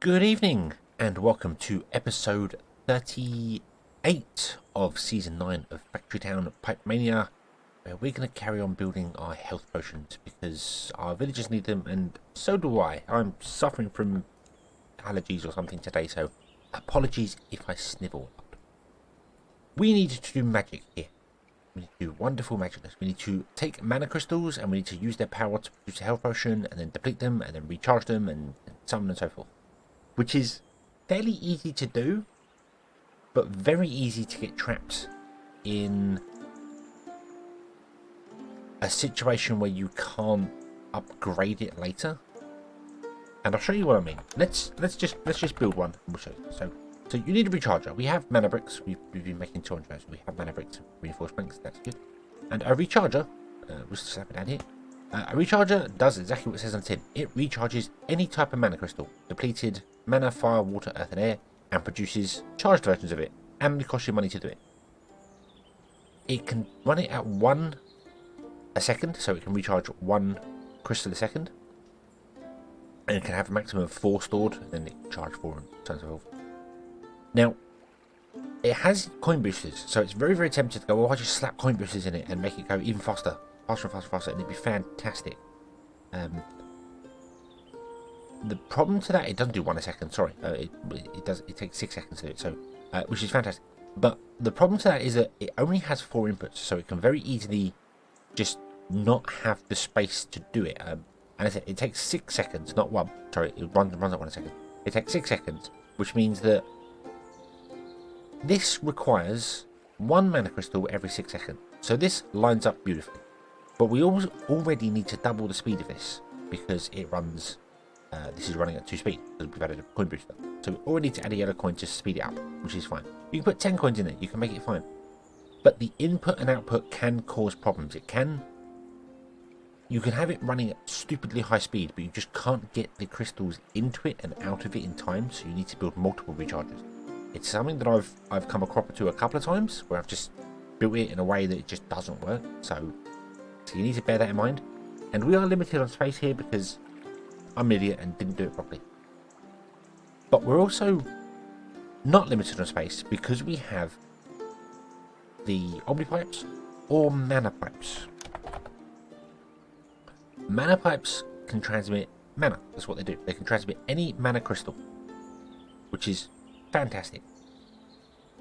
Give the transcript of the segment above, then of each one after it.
Good evening, and welcome to episode 38 of season 9 of Factory Town Pipe Mania, where we're going to carry on building our health potions because our villagers need them, and so do I. I'm suffering from allergies or something today, so apologies if I snivel. We need to do magic here. We need to do wonderful magicness. We need to take mana crystals and we need to use their power to produce a health potion and then deplete them and then recharge them and so on and so forth. Which is fairly easy to do, but very easy to get trapped in a situation where you can't upgrade it later. And I'll show you what I mean. Let's just build one and we'll show you. So you need a recharger. We have mana bricks. We've been making 200, so we have mana bricks and reinforced planks. That's good. And a recharger, we'll just slap it down here. A recharger does exactly what it says on the tin. It recharges any type of mana crystal, depleted, mana, fire, water, earth and air, and produces charged versions of it, and only costs you money to do it. It can run it at 1 a second, so it can recharge 1 crystal a second. And it can have a maximum of 4 stored, and then it can charge 4 and so on and so forth. Now, it has coin boosters, so it's very, very tempting to go, oh, I'll just slap coin boosters in it and make it go even faster. Faster and faster and faster, and it'd be fantastic. The problem to that, it doesn't do 1 a second. Sorry, it takes 6 seconds to do it. So, which is fantastic. But the problem to that is that it only has 4 inputs, so it can very easily just not have the space to do it. And it takes 6 seconds, not 1. Sorry, it runs at 1 second. It takes 6 seconds, which means that this requires 1 mana crystal every 6 seconds. So this lines up beautifully. But we already need to double the speed of this because it runs. This is running at 2 speed because we've added a coin booster. So we already need to add a yellow coin to speed it up, which is fine. You can put 10 coins in there, you can make it fine. But the input and output can cause problems. You can have it running at stupidly high speed, but you just can't get the crystals into it and out of it in time, so you need to build multiple recharges. It's something that I've come across to a couple of times where I've just built it in a way that it just doesn't work. So you need to bear that in mind. And we are limited on space here because I'm an idiot and didn't do it properly. But we're also not limited on space because we have the Omnipipes or mana pipes. Mana pipes can transmit mana. That's what they do. They can transmit any mana crystal, which is fantastic.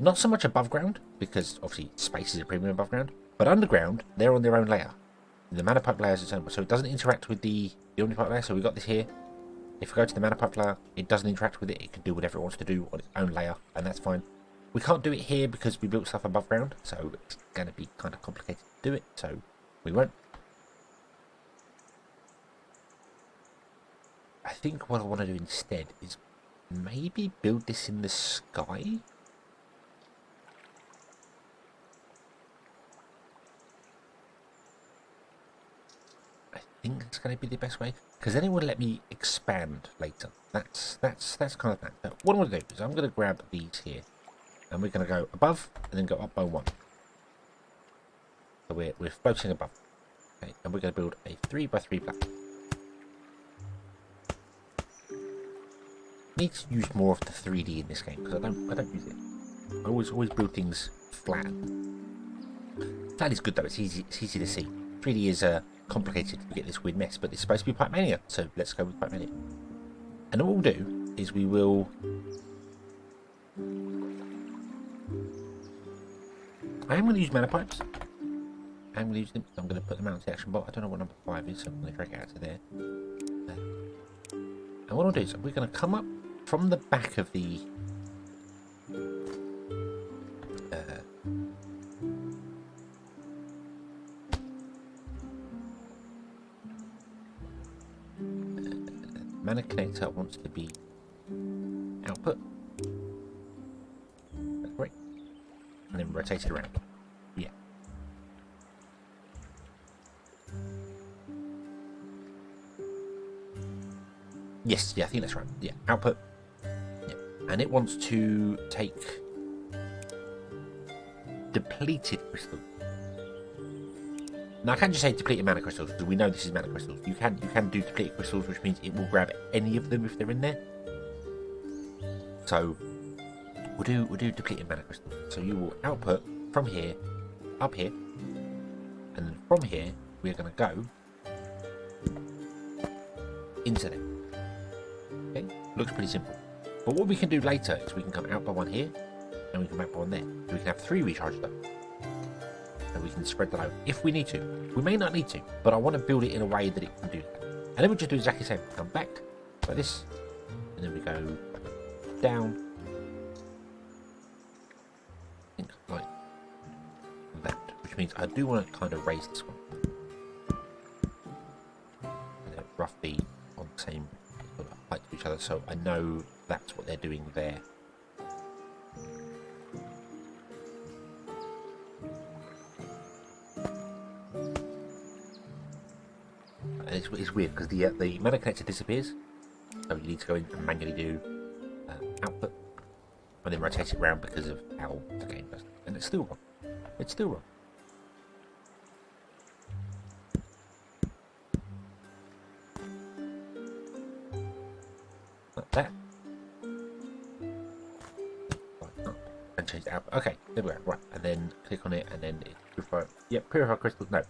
Not so much above ground, because obviously space is a premium above ground, but underground, they're on their own layer. The mana pipe layer is its own, so it doesn't interact with the Omnipipe layer. So we've got this here. If we go to the mana pipe layer, it doesn't interact with it. It can do whatever it wants to do on its own layer, and that's fine. We can't do it here because we built stuff above ground, so it's going to be kind of complicated to do it, so we won't. I think what I want to do instead is maybe build this in the sky. I think it's going to be the best way, because then it will let me expand later. That's kind of that. What I'm going to do is I'm going to grab these here, and we're going to go above and then go up by 1. So we're floating above. Okay, and we're going to build a 3x3 platform. Need to use more of the 3D in this game because I don't use it. I always build things flat. Flat is good though. It's easy to see. 3D is complicated. We get this weird mess, but it's supposed to be Pipe Mania, so let's go with Pipe Mania. And what we'll do is we will. I am going to use mana pipes. I'm going to use them. I'm going to put them out into the action bot. I don't know what number 5 is, so I'm going to drag it out to there. And what I'll do is we're going to come up from the back of the mana connector wants to be output. That's great. And then rotate it around. Yeah. Yes, yeah, I think that's right. Yeah, output. Yeah. And it wants to take depleted crystals. Now I can't just say depleted mana crystals because we know this is mana crystals. You can do depleted crystals, which means it will grab any of them if they're in there. So we'll do depleted mana crystals. So you will output from here, up here, and then from here we're going to go into them. Okay, looks pretty simple. But what we can do later is we can come out by one here, and we can come out by one there. So we can have 3 recharges though. And we can spread that out if we need to. We may not need to, but I want to build it in a way that it can do that. And then we just do exactly the same. Come back like this, and then we go down, I think like that, which means I do want to kind of raise this one, and they're roughly on the same sort of height to each other, so I know that's what they're doing there. And it's weird because the mana connector disappears, so you need to go in and manually do output and then rotate it around because of how the game does. And it's still wrong. It's still wrong. Like that. And change the output. Okay, there we go. Right, and then click on it, and then it purify. Yeah, purify crystals. No,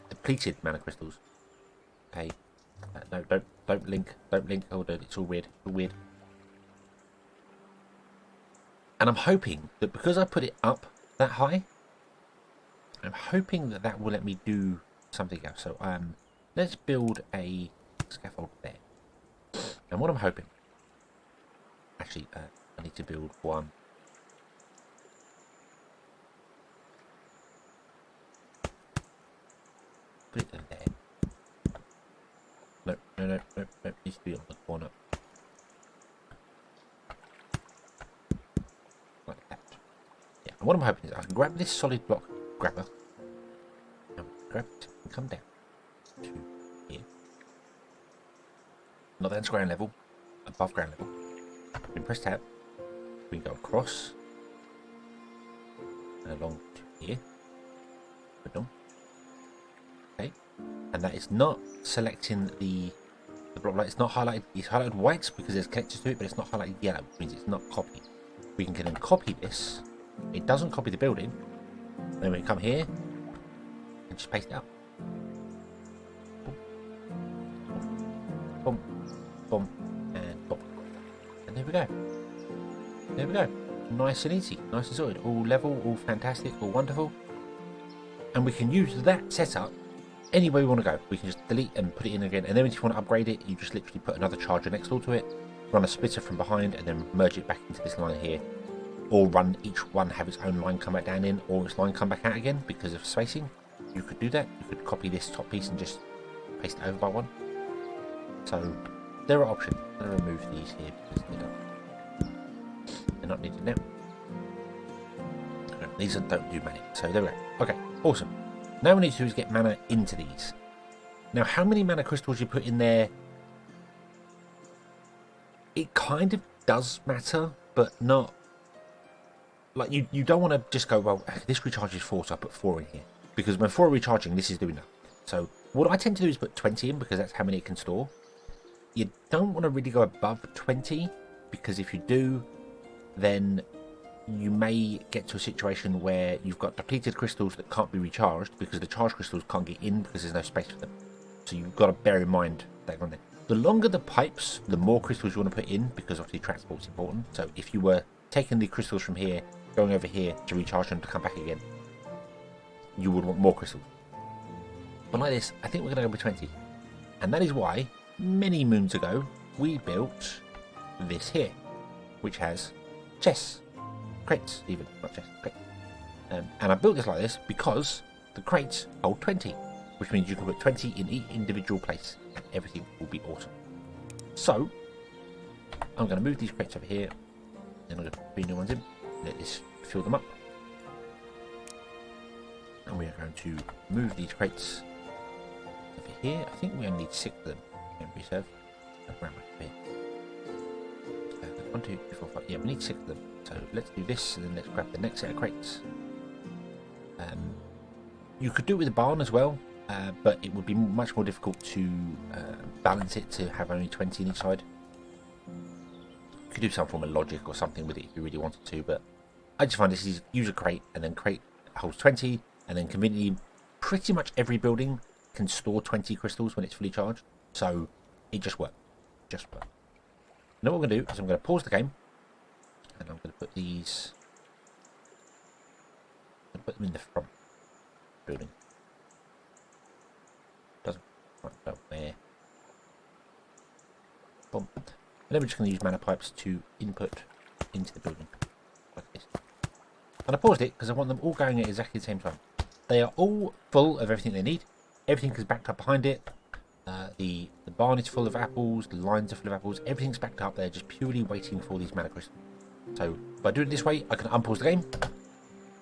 depleted mana crystals. Okay. No, don't link. Don't link. Hold on, it's all weird. It's all weird. And I'm hoping that because I put it up that high, I'm hoping that that will let me do something else. So let's build a scaffold there. And what I'm hoping, actually, I need to build one. Put it in there. No, needs to be on the corner. Like that. Yeah, and what I'm hoping is I can grab this solid block grabber and grab it and come down to here. Not down to ground level, above ground level. We can press tab. We can go across and along to here. Put on. Okay. And that is not selecting the block light. It's not highlighted. It's highlighted white because there's connectors to it, but it's not highlighted yellow, which means it's not copied. We can then copy this. It doesn't copy the building. Then we can come here and just paste it up. Boom, boom, and boom. And there we go. There we go. Nice and easy. Nice and sorted. All level, all fantastic, all wonderful. And we can use that setup any way we want to go. We can just delete and put it in again, and then if you want to upgrade it, you just literally put another charger next door to it, run a splitter from behind, and then merge it back into this line here, or run each one have its own line come back down in, or its line come back out again because of spacing. You could do that. You could copy this top piece and just paste it over by one. So there are options. I'm going to remove these here because they're not needed now. These don't do mana, so there we go. Okay, awesome. Now we need to do is get mana into these. Now, how many mana crystals you put in there, it kind of does matter, but not... Like, you don't want to just go, well, this recharges 4, so I put 4 in here. Because when 4 are recharging, this is doing that. So, what I tend to do is put 20 in, because that's how many it can store. You don't want to really go above 20, because if you do, then you may get to a situation where you've got depleted crystals that can't be recharged because the charged crystals can't get in because there's no space for them. So you've got to bear in mind that on there. The longer the pipes, the more crystals you want to put in, because obviously transport's important. So if you were taking the crystals from here, going over here to recharge them to come back again, you would want more crystals. But like this, I think we're going to go with 20. And that is why, many moons ago, we built this here, which has chests. Crates, even, not chests, crates. And I built this like this because the crates hold 20, which means you can put 20 in each individual place and everything will be awesome. So, I'm going to move these crates over here, and I'm going to put 3 new ones in, let this fill them up. And we are going to move these crates over here. I think we only need 6 of them. Reserve. Around here. 1, 2, 3, 4, 5. Yeah, we need 6 of them. So let's do this, and then let's grab the next set of crates. You could do it with a barn as well, but it would be much more difficult to balance it to have only 20 on each side. You could do some form of logic or something with it if you really wanted to, but I just find this is use a crate, and then crate holds 20, and then conveniently pretty much every building can store 20 crystals when it's fully charged, so it just works. Just works. Now what I'm going to do is I'm going to pause the game, and I'm going to put these... I'm going to put them in the front building. Doesn't quite know where. Boom. And then we're just going to use mana pipes to input into the building, like this. And I paused it because I want them all going at exactly the same time. They are all full of everything they need. Everything is backed up behind it. The barn is full of apples. The lines are full of apples. Everything's backed up. They're just purely waiting for these mana crystals. So by doing it this way, I can unpause the game,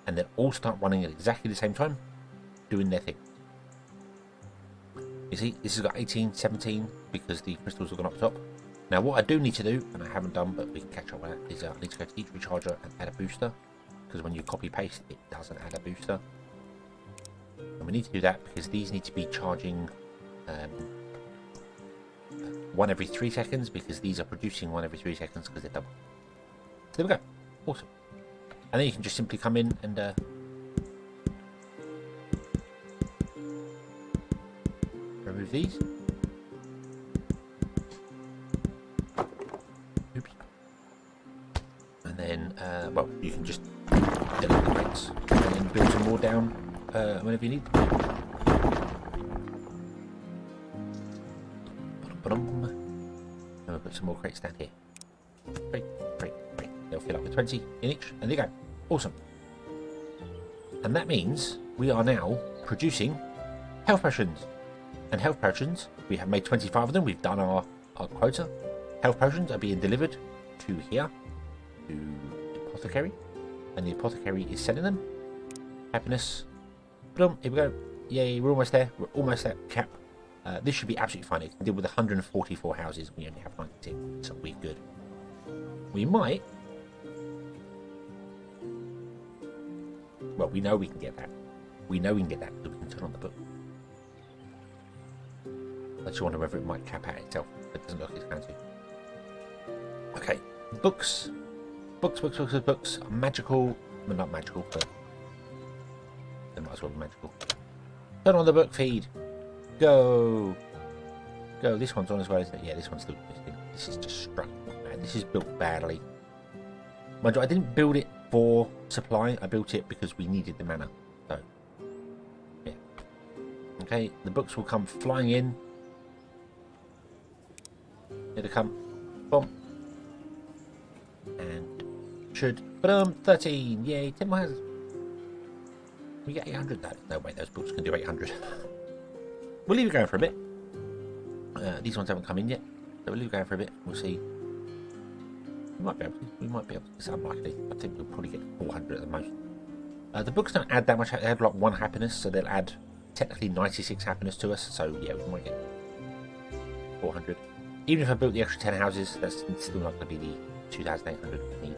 and then all start running at exactly the same time, doing their thing. You see, this has got 18, 17 because the crystals have gone up top. Now what I do need to do, and I haven't done, but we can catch up with that, is I need to go to each recharger and add a booster, because when you copy paste, it doesn't add a booster. And we need to do that because these need to be charging one every 3 seconds, because these are producing one every 3 seconds because they're double. So there we go. Awesome. And then you can just simply come in and remove these. Oops. And then, well, you can just delete the crates and then build some more down whenever you need. And we'll put some more crates down here. Great. They'll fill up with 20 in each, and there you go. Awesome. And that means we are now producing health potions. And health potions, we have made 25 of them. We've done our quota. Health potions are being delivered to here, to the apothecary, and the apothecary is selling them. Happiness. Boom, here we go. Yay, we're almost there. We're almost at cap. This should be absolutely fine. It can deal with 144 houses. We only have 96, so we're good. We might... Well, we know we can get that. We know we can get that because we can turn on the book. I just wonder whether it might cap out itself. It doesn't look as fancy. Okay, books. Books. Magical. Well, not magical, but they might as well be magical. Turn on the book feed. Go. This one's on as well, isn't it? Yeah, this one's still missing. This is just struck. Man, this is built badly. Mind you, I didn't build it for supply. I built it because we needed the mana. So, yeah. Okay, the books will come flying in. Here they come. Boom. And should. But 13. Yay, 10 more houses. We get 800. No way, those books can do 800. We'll leave it going for a bit. These ones haven't come in yet, so we'll leave it going for a bit. We'll see. We might be able to. It's unlikely. I think we'll probably get 400 at the most. The books don't add that much. They add like 1 happiness, so they'll add technically 96 happiness to us. So yeah, we might get 400. Even if I built the extra 10 houses, that's still not going to be the 2,800 we need.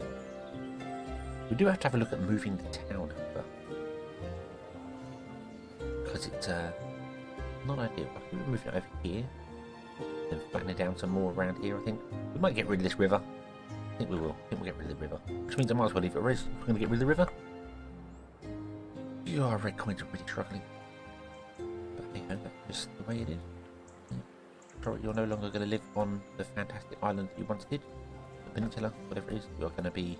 We do have to have a look at moving the town, however, because it's not ideal. I think we're moving it over here, then flatten it down some more around here. I think we might get rid of this river. I think we will. I think we'll get rid of the river, which means I might as well leave it as. If we're going to get rid of the river, our red coins are really struggling. But hey, that's just the way it is. You're no longer going to live on the fantastic island that you once did, the peninsula, whatever it is. You're going to be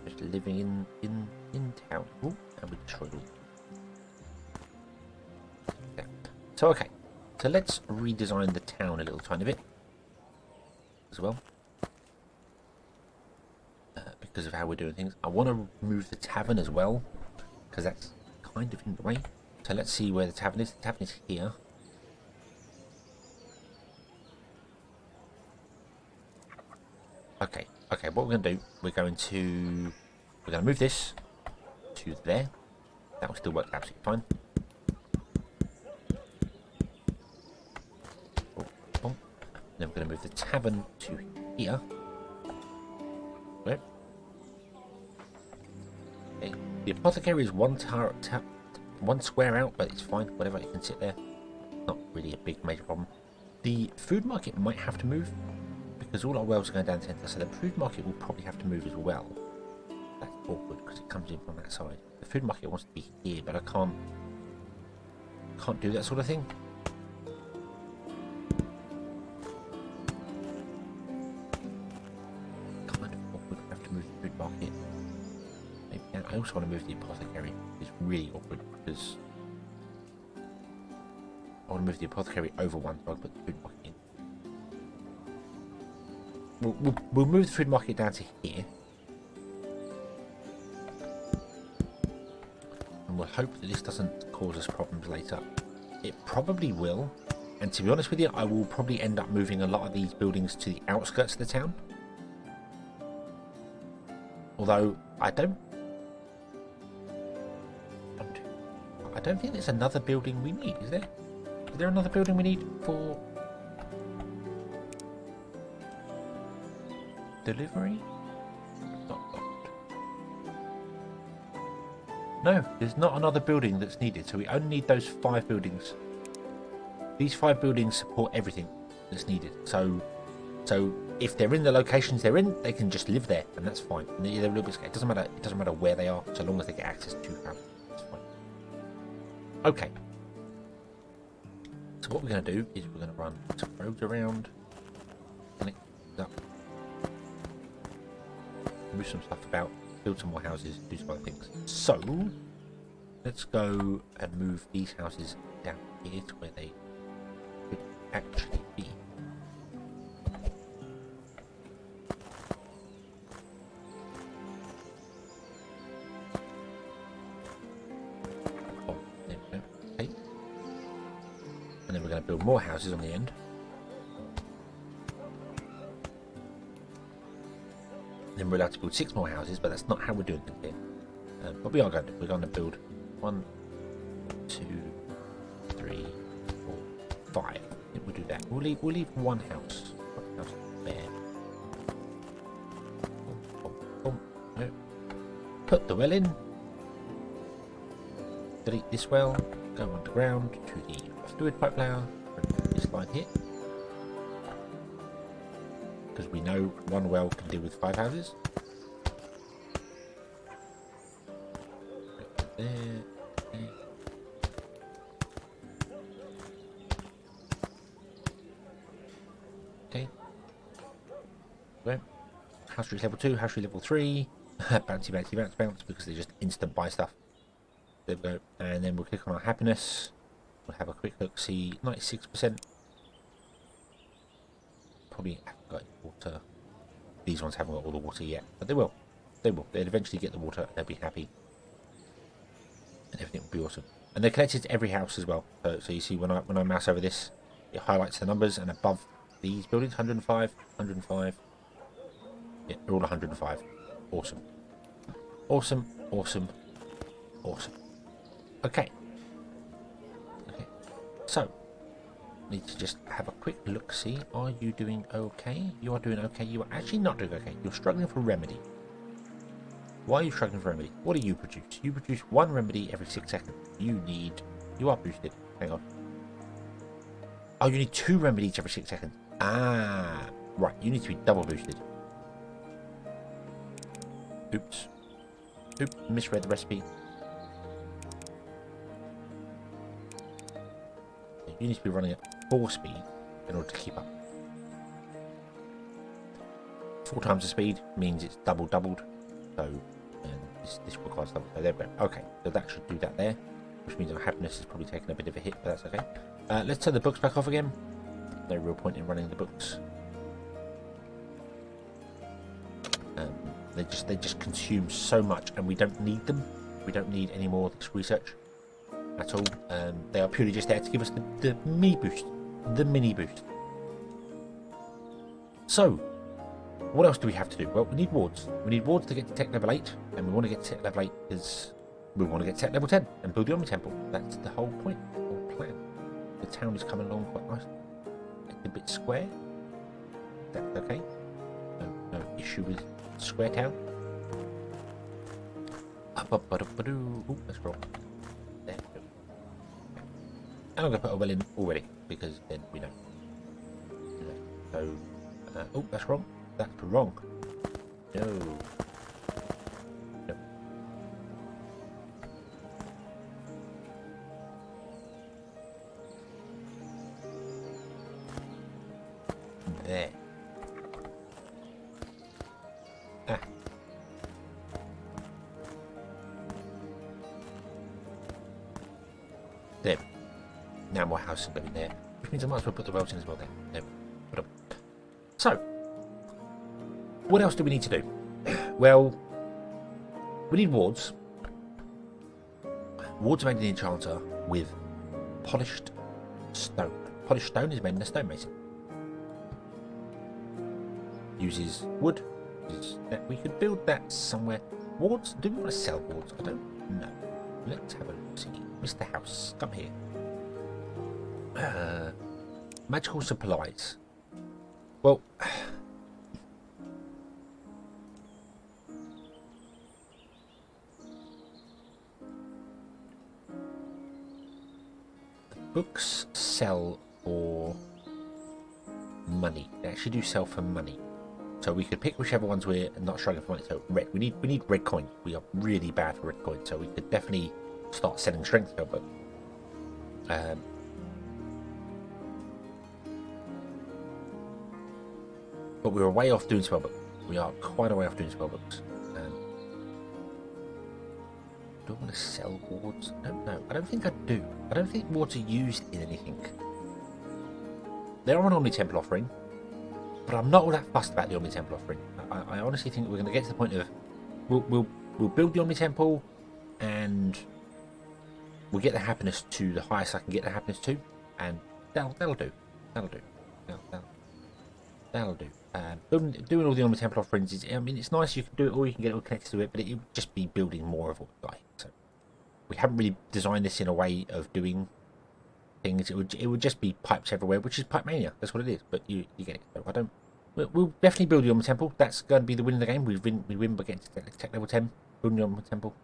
just living in town. Ooh, and we destroyed all. Yeah. So okay, so let's redesign the town a little tiny bit as well, because of how we're doing things. I want to remove the tavern as well, because that's kind of in the way. So let's see where the tavern is. The tavern is here. Okay, what we're going to do, we're going to move this to there. That will still work absolutely fine. Boom. Then we're going to move the tavern to here. Where? Okay. The apothecary is one square out, but it's fine. Whatever, it can sit there. Not really a big major problem. The food market might have to move, because all our wells are going down the centre, so the food market will probably have to move as well. That's awkward because it comes in from that side. The food market wants to be here, but I can't do that sort of thing. Kind of awkward. I have to move the food market. Maybe I also want to move the apothecary. It's really awkward because I want to move the apothecary over one, so I'll put the food market in. We'll move the food market down to here. And we'll hope that this doesn't cause us problems later. It probably will. And to be honest with you, I will probably end up moving a lot of these buildings to the outskirts of the town. Although, I don't think there's another building we need, is there? Is there another building we need for delivery? Not locked. No, there's not another building that's needed, so we only need those 5 buildings. These 5 buildings support everything that's needed. So if they're in the locations they're in, they can just live there, and that's fine. And they're a little bit scared. It doesn't matter where they are, so long as they get access to house. That's fine. Okay. So what we're going to do is we're going to run some roads around, connect up, move some stuff about, build some more houses, do some other things. So let's go and move these houses down here to where they could actually be. Oh, there we go. Okay. And then we're going to build more houses on the end. Then we're allowed to build 6 more houses, but that's not how we're doing it here. But we're going to build 1, 2, 3, 4, 5. I think we'll do that. We'll leave one house. One house there. No. Put the well in. Delete this well. Go underground to the fluid pipe layer. This line here. Because we know one well can deal with 5 houses. Right there. Okay. Well, house tree level 2, house tree level 3. Bouncy, bouncy, bounce, bounce, because they just instant buy stuff. There we go. And then we'll click on our happiness. We'll have a quick look, see 96%. Probably haven't got water. These ones haven't got all the water yet, but they will. They will. They'll eventually get the water and they'll be happy. And everything will be awesome. And they're connected to every house as well. So you see when I mouse over this, it highlights the numbers, and above these buildings, 105, 105. Yeah, they're all 105. Awesome. Awesome, awesome, awesome. Okay. Okay. So need to just have a quick look, see, are you doing okay? You are doing okay. You are actually not doing okay. You're struggling for remedy. Why are you struggling for remedy? What do you produce? You produce 1 remedy every 6 seconds. You are boosted. Hang on. Oh, you need 2 remedies every 6 seconds. Ah, right. You need to be double boosted. Oops. Oops, misread the recipe. You need to be running at 4 speed in order to keep up. 4 times the speed means it's doubled. So this requires double. So there we go. Okay, so that should do that there, which means our happiness is probably taking a bit of a hit, but that's okay. Let's turn the books back off again. No real point in running the books. They just consume so much, and we don't need them. We don't need any more of this research at all. They are purely just there to give us the mini boost. The mini boost. So, what else do we have to do? Well, we need wards. We need wards to get to tech level 8, and we want to get to tech level 8 because we want to get to tech level 10 and build the Omni Temple. That's the whole point, the whole plan. The town is coming along quite nicely. It's a bit square. That's okay. No issue with square town. Ooh, let's roll. There we go. And I'm going to put a well in already, because then we know. So, Oh, that's wrong. That's wrong. No. No. There. Ah. There. Now my house is going to be there, which means I might as well put the wells in as well there. No. Put them. So, what else do we need to do? Well, we need wards. Wards are made in the Enchanter with polished stone. Polished stone is made in a stonemason. Uses wood. We could build that somewhere. Wards? Do we want to sell wards? I don't know. Let's have a look. See. Mr. House, come here. Magical supplies. Well, books sell for money. They actually do sell for money. So we could pick whichever ones we're not struggling for money. So red, we need red coin. We are really bad for red coin. So we could definitely start selling strength spell, but we were way off doing spellbook. We are quite a way off doing spellbooks. Do I want to sell wards? I don't know. I don't think I do. I don't think wards are used in anything. They're on an Omni Temple offering, but I'm not all that fussed about the Omni Temple offering. I honestly think we're going to get to the point of we'll build the Omni Temple, and we'll get the happiness to the highest I can get the happiness to, and that'll do. That'll do. That'll do. Doing all the Omni Temple offerings is, I mean, it's nice. You can do it, or you can get it all connected to it, but it would just be building more of what we like. So we haven't really designed this in a way of doing things. It would just be pipes everywhere, which is Pipe Mania. That's what it is. But you get it. So I don't. We'll definitely build the Omni Temple. That's going to be the win of the game. We win by getting to tech level 10, building the Omni Temple.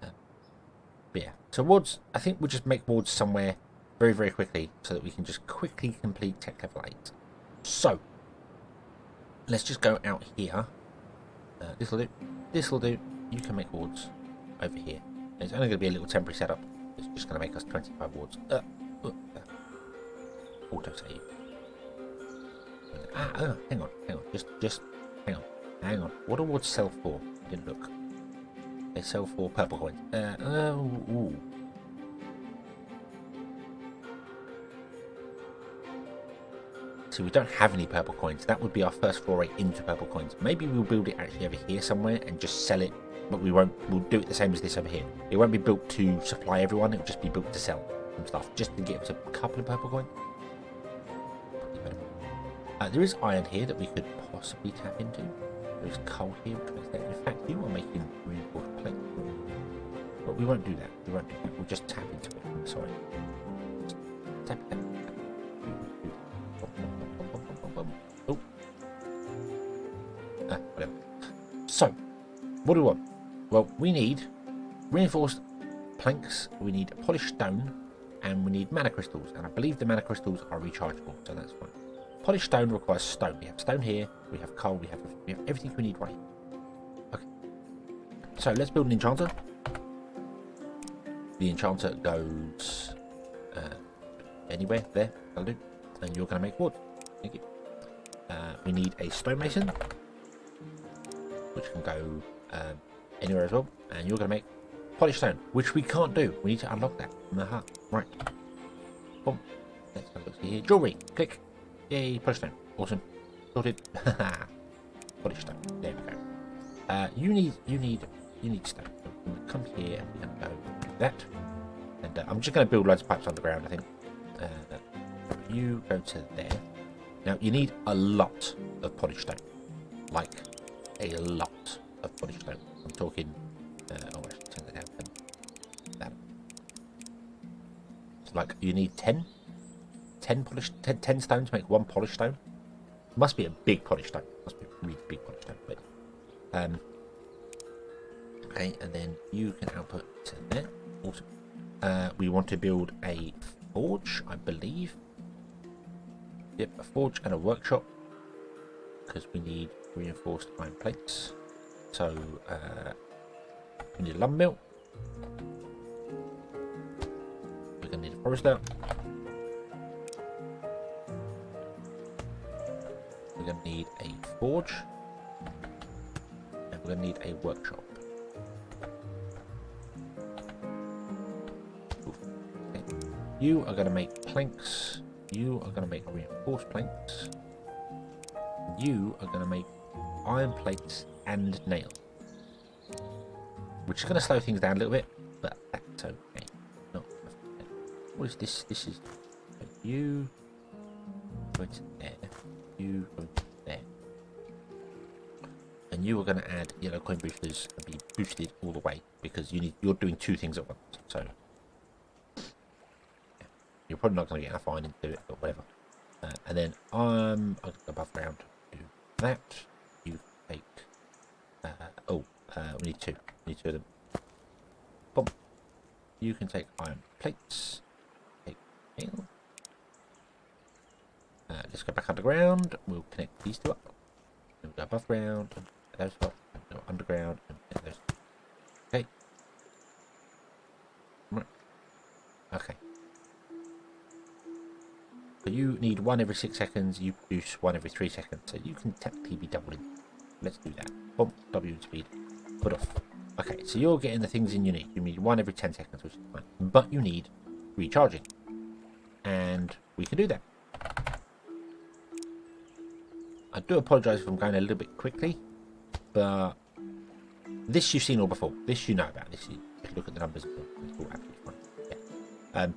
But yeah. So wards, I think we'll just make wards somewhere very, very quickly so that we can just quickly complete tech level 8. So let's just go out here. This'll do. This'll do. You can make wards over here. It's only going to be a little temporary setup. It's just going to make us 25 wards. Auto save. Hang on. Just hang on. What do wards sell for? Didn't look. They sell for purple coins. Ooh. So we don't have any purple coins. That would be our first foray into purple coins. Maybe we'll build it actually over here somewhere and just sell it, but we won't. We'll do it the same as this over here. It won't be built to supply everyone. It'll just be built to sell some stuff, just to get us a couple of purple coins. There is iron here that we could possibly tap into. There's coal here, which makes that. In fact, you are making reinforced plate. But we won't do that. We'll just tap into it. Sorry. Just tap. Oh. Whatever. So, what do we want? Well, we need reinforced planks, we need polished stone, and we need mana crystals. And I believe the mana crystals are rechargeable, so that's fine. Polished stone requires stone. We have stone here, we have coal, we have everything we need right here. Okay. So let's build an enchanter. The enchanter goes anywhere, there, that'll do. And you're going to make wood. Thank you. We need a stonemason, which can go anywhere as well. And you're going to make polished stone, which we can't do. We need to unlock that. Right. Boom. Let's have a look here. Jewelry. Click. Yay, polished stone. Awesome. Sorted. Polished stone. There we go. You need stone. So we're going to come here and we're going to go do that. And I'm just going to build loads of pipes underground, I think. You go to there. Now you need a lot of polished stone. Like a lot of polished stone. I'm talking I should turn that down. That. So like you need 10 stone to make one polished stone. Must be a big polished stone. Must be a really big polished stone. But okay, and then you can output to there. Awesome. We want to build a forge, I believe. Yep, a forge and a workshop. because we need reinforced iron plates. So we need a lumber mill. We're going to need a forester. We're going to need a forge. And we're going to need a workshop. Okay. You are going to make planks. You are going to make reinforced planks. You are going to make iron plates and nails. Which is going to slow things down a little bit, but that's okay. Not what is this? This is you go into there. You go into there. And you are going to add yellow coin boosters and be boosted all the way because you're doing two things at once. So yeah. You're probably not going to get enough iron into it, but whatever. And then I'll go above ground to do that. You take we need two. We need two of them. Boom. You can take iron plates. Take nail. Let's go back underground. We'll connect these two up. We'll go above ground. And those up. Go underground. And connect those. Okay. Right. Okay. So you need one every 6 seconds. You produce one every 3 seconds. So you can technically be doubling. Let's do that. Bump W speed. Put off. Okay, so you're getting the things in you need. You need one every 10 seconds, which is fine. But you need recharging. And we can do that. I do apologise if I'm going a little bit quickly. But this you've seen all before. This you know about. This you look at the numbers. It's all absolutely fine.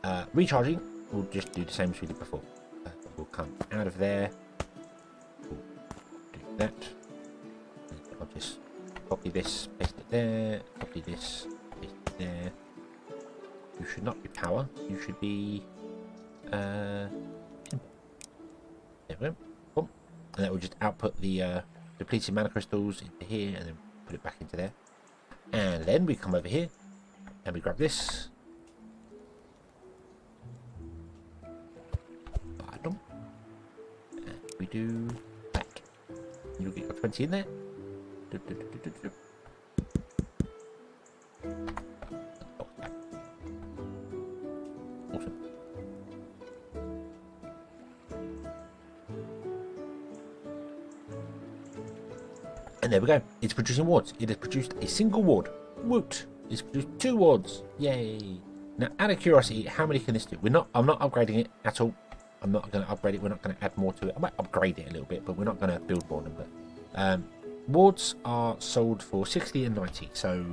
Yeah. Recharging, we'll just do the same as we did before. We'll come out of there. We'll do that. I'll just copy this, paste it there, copy this, paste it there. You should not be power, you should be there we go. Boom. And that will just output the depleted mana crystals into here and then put it back into there. And then we come over here and we grab this. And we do that. You'll get your 20 in there. Awesome. And there we go. It's producing wards. It has produced a single ward. Woot! It's produced 2 wards. Yay! Now, out of curiosity, how many can this do? I'm not upgrading it at all. I'm not going to upgrade it. We're not going to add more to it. I might upgrade it a little bit, but we're not going to build more than that. Wards are sold for 60 and 90. So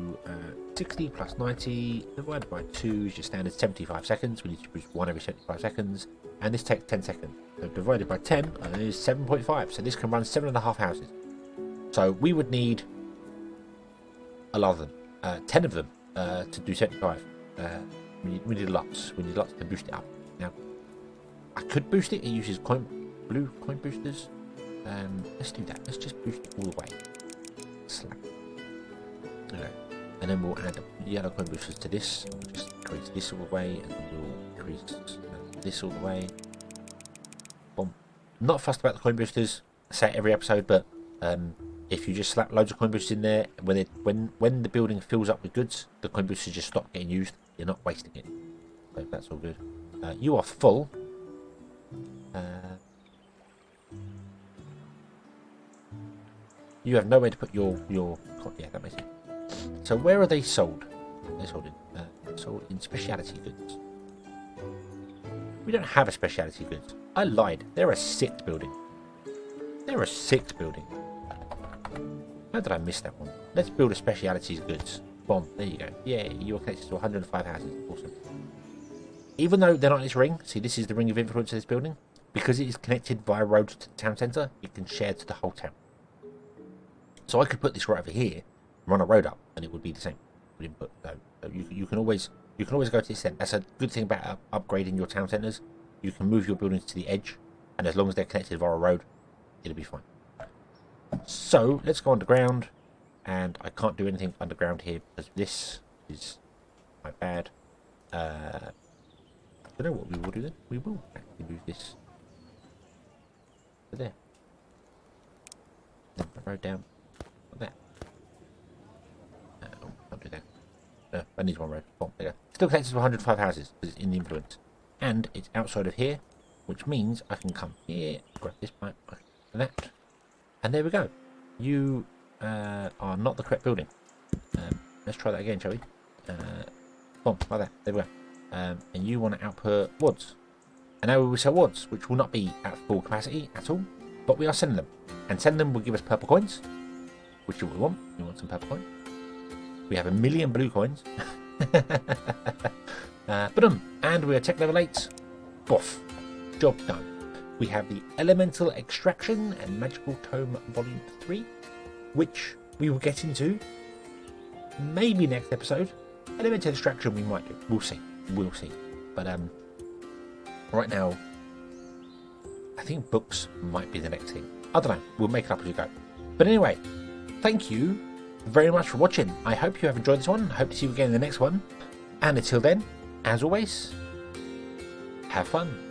60 plus 90 divided by 2 is your standard 75 seconds. We need to produce 1 every 75 seconds. And this takes 10 seconds. So divided by 10 is 7.5. So this can run 7.5 houses. So we would need a lot of them. 10 of them to do 75. We need lots. We need lots to boost it up. Now, I could boost it. It uses blue coin boosters. Let's do that. Let's just boost it all the way. Slap. Okay. And then we'll add yellow coin boosters to this. We'll just increase this all the way, and then we'll increase this all the way. Boom. Not fussed about the coin boosters. I say it every episode, but if you just slap loads of coin boosters in there, when the building fills up with goods, the coin boosters just stop getting used. You're not wasting it. So that's all good. You are full. You have nowhere to put your yeah, that makes sense. So where are they sold? They're sold in speciality goods. We don't have a speciality goods. I lied. They're a 6th building. They're a 6th building. How did I miss that one? Let's build a specialities goods. Boom. There you go. Yeah, you are connected to 105 houses. Awesome. Even though they're not in this ring, see, this is the ring of influence of this building. Because it is connected via road to the town centre, it can share to the whole town. So I could put this right over here, run a road up, and it would be the same input. So you can always go to this end. That's a good thing about upgrading your town centres. You can move your buildings to the edge, and as long as they're connected via a road, it'll be fine. So let's go underground, and I can't do anything underground here because this is quite bad. I don't know what we will do then. We will actually move this to there. road down like that. Oh, can't do that. No, I need one road. Oh, there you go. Still connected to 105 houses because it's in the influence. And it's outside of here, which means I can come here, grab this pipe, like that. And there we go. You are not the correct building. Let's try that again, shall we? Boom, like that. There we go. And you want to output woods. And now we will sell woods, which will not be at full capacity at all, but we are sending them. And sending them will give us purple coins, which is what we want. We want some purple coins. We have 1 million blue coins. And we are tech level 8. Boff. Job done. We have the Elemental Extraction and Magical Tome Volume 3, which we will get into maybe next episode. Elemental Extraction we might do. We'll see. We'll see. But right now, I think books might be the next thing. I don't know. We'll make it up as we go. But anyway, thank you very much for watching. I hope you have enjoyed this one. I hope to see you again in the next one. And until then, as always, have fun.